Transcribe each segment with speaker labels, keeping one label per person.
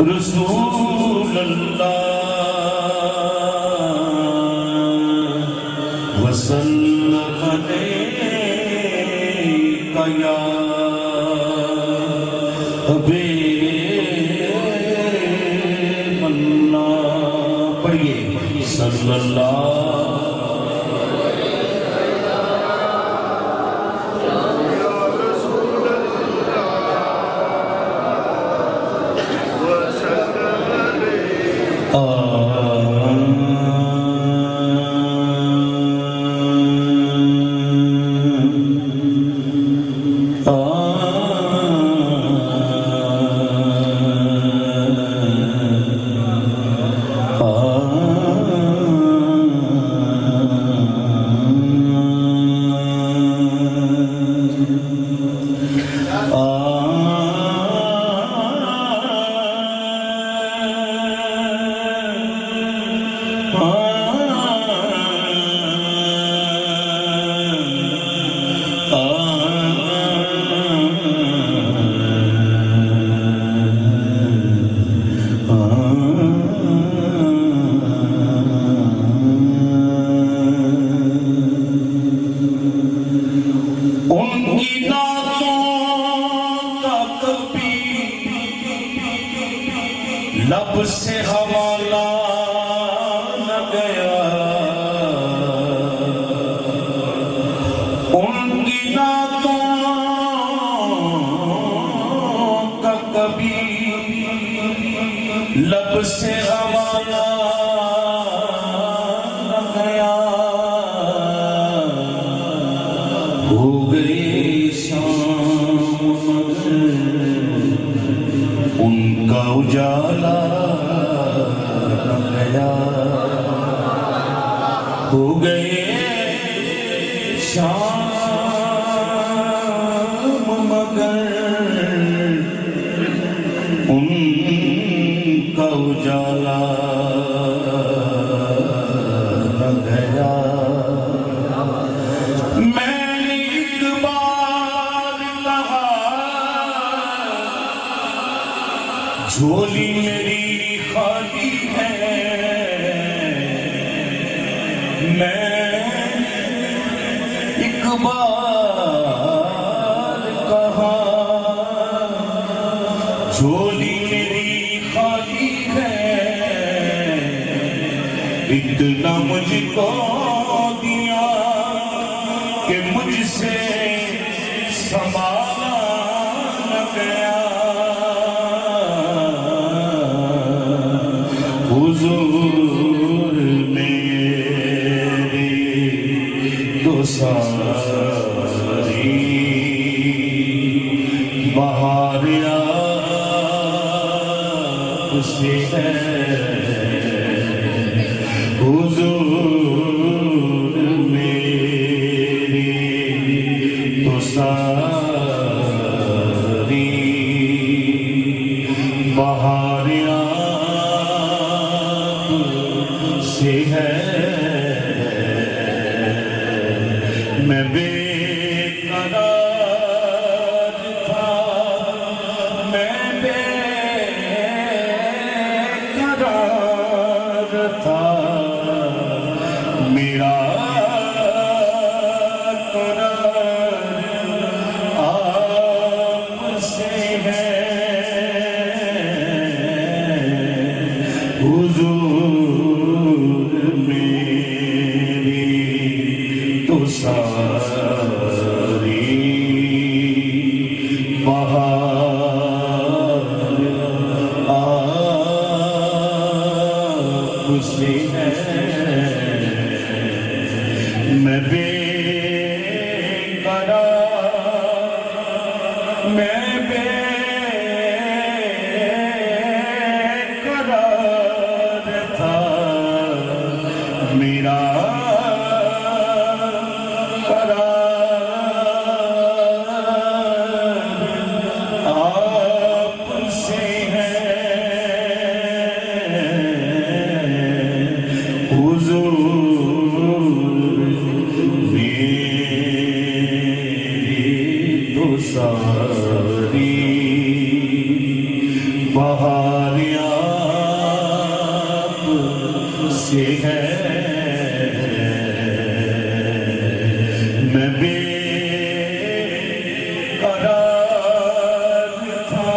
Speaker 1: रसूल अल्लाह वसल्लम अलैका या हबीब अल्लाह। पढ़िए सल्लल्लाहु लब से हवाला न गया, उनकी नातों का कभी लब से हवाला न गया। हो गई शाम उनका उजाला गया, हो गए शाम मगर उनका उजाला गया। मैंने एक बार कहा झोली मेरी खाली है, मैं एक बार कहा झोली मेरी खाली है। इतना मुझको दिया कि मुझसे संभाला न गया। हुजूर मेरी तो सारी बहार आपसे है। हुजूर मेरी तो सारी बहार से है। मैं बेकरार था, मैं बेकरार था, मेरा करार आपसे है। बहार आप से है। मैं बेकरार था,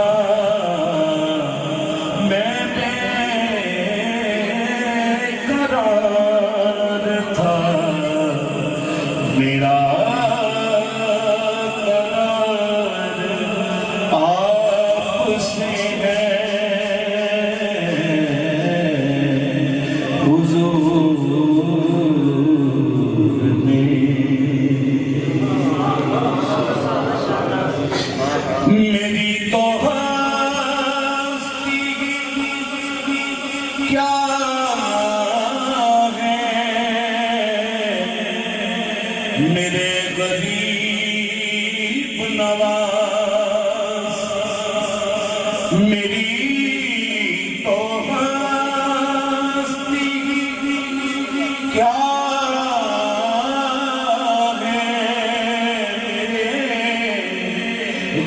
Speaker 1: मैं बेकरार था, मेरा मेरी तो हस्ती क्या है, मेरे गरीब नवाज। मेरी तो हस्ती क्या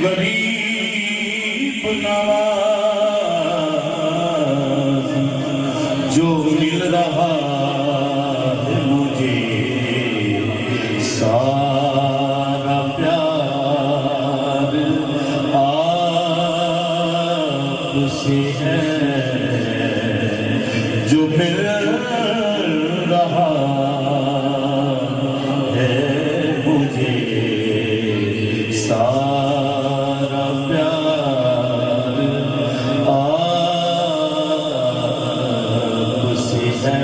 Speaker 1: गरीब नवाज। जो मिल रहा है मुझे सारा प्यार आपसे है। जो मिल रहा है मुझे सारा प्यार आपसे है।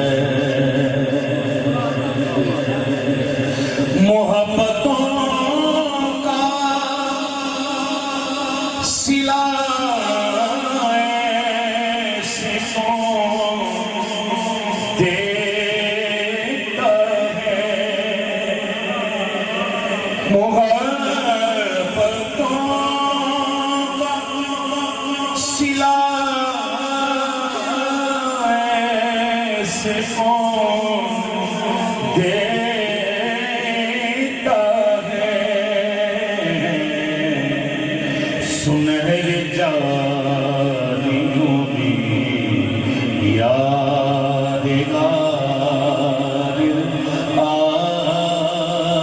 Speaker 1: मोहब्बतों का सिला ऐसे कौन देता है। सिला ऐसे कौन देता है। सुनहरे जालियों में यादगार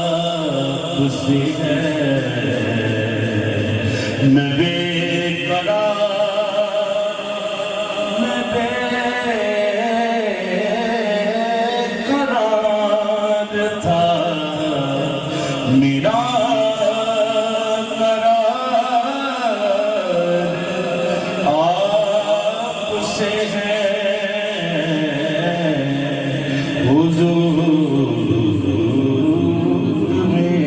Speaker 1: आपसे है। मैं बेकरार था, मेरा करार आपसे है। हुजूर में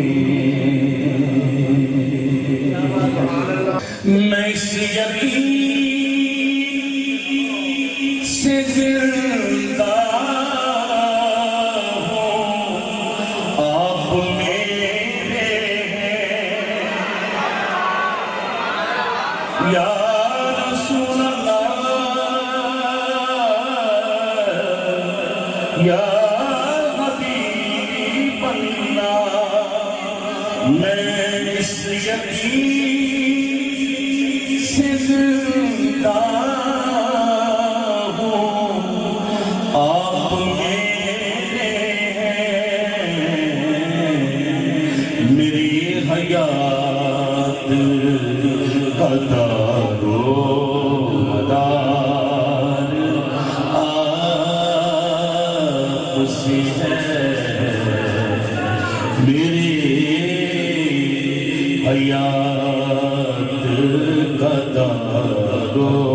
Speaker 1: मैं इस यकीन से जिंदा हूँ, आप मेरे हैं या रसूल अल्लाह, या हबीब अल्लाह। मैं इस यकीन से जिंदा हूँ, आप मेरे हैं। मेरी हयात का दारोमदार आपसे है। मेरी हयात का दारोमदार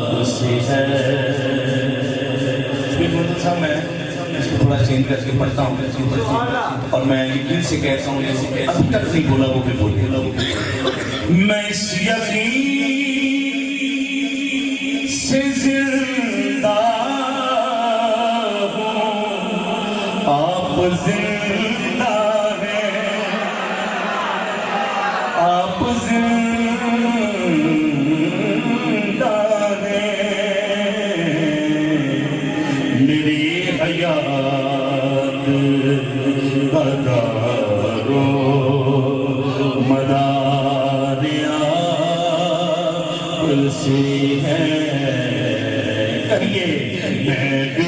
Speaker 1: आपसे है।
Speaker 2: था मैं इसको थोड़ा चेंज करके पढ़ता हूँ और मैं यकीन से कहता हूँ अभी तक नहीं बोला वो भी बोले।
Speaker 1: मैं इस यकीन से जिंदा हूँ, आप जिंदा हैं, आप जिंदा हैं। मेरी हयात का दारो से है कहिए मैं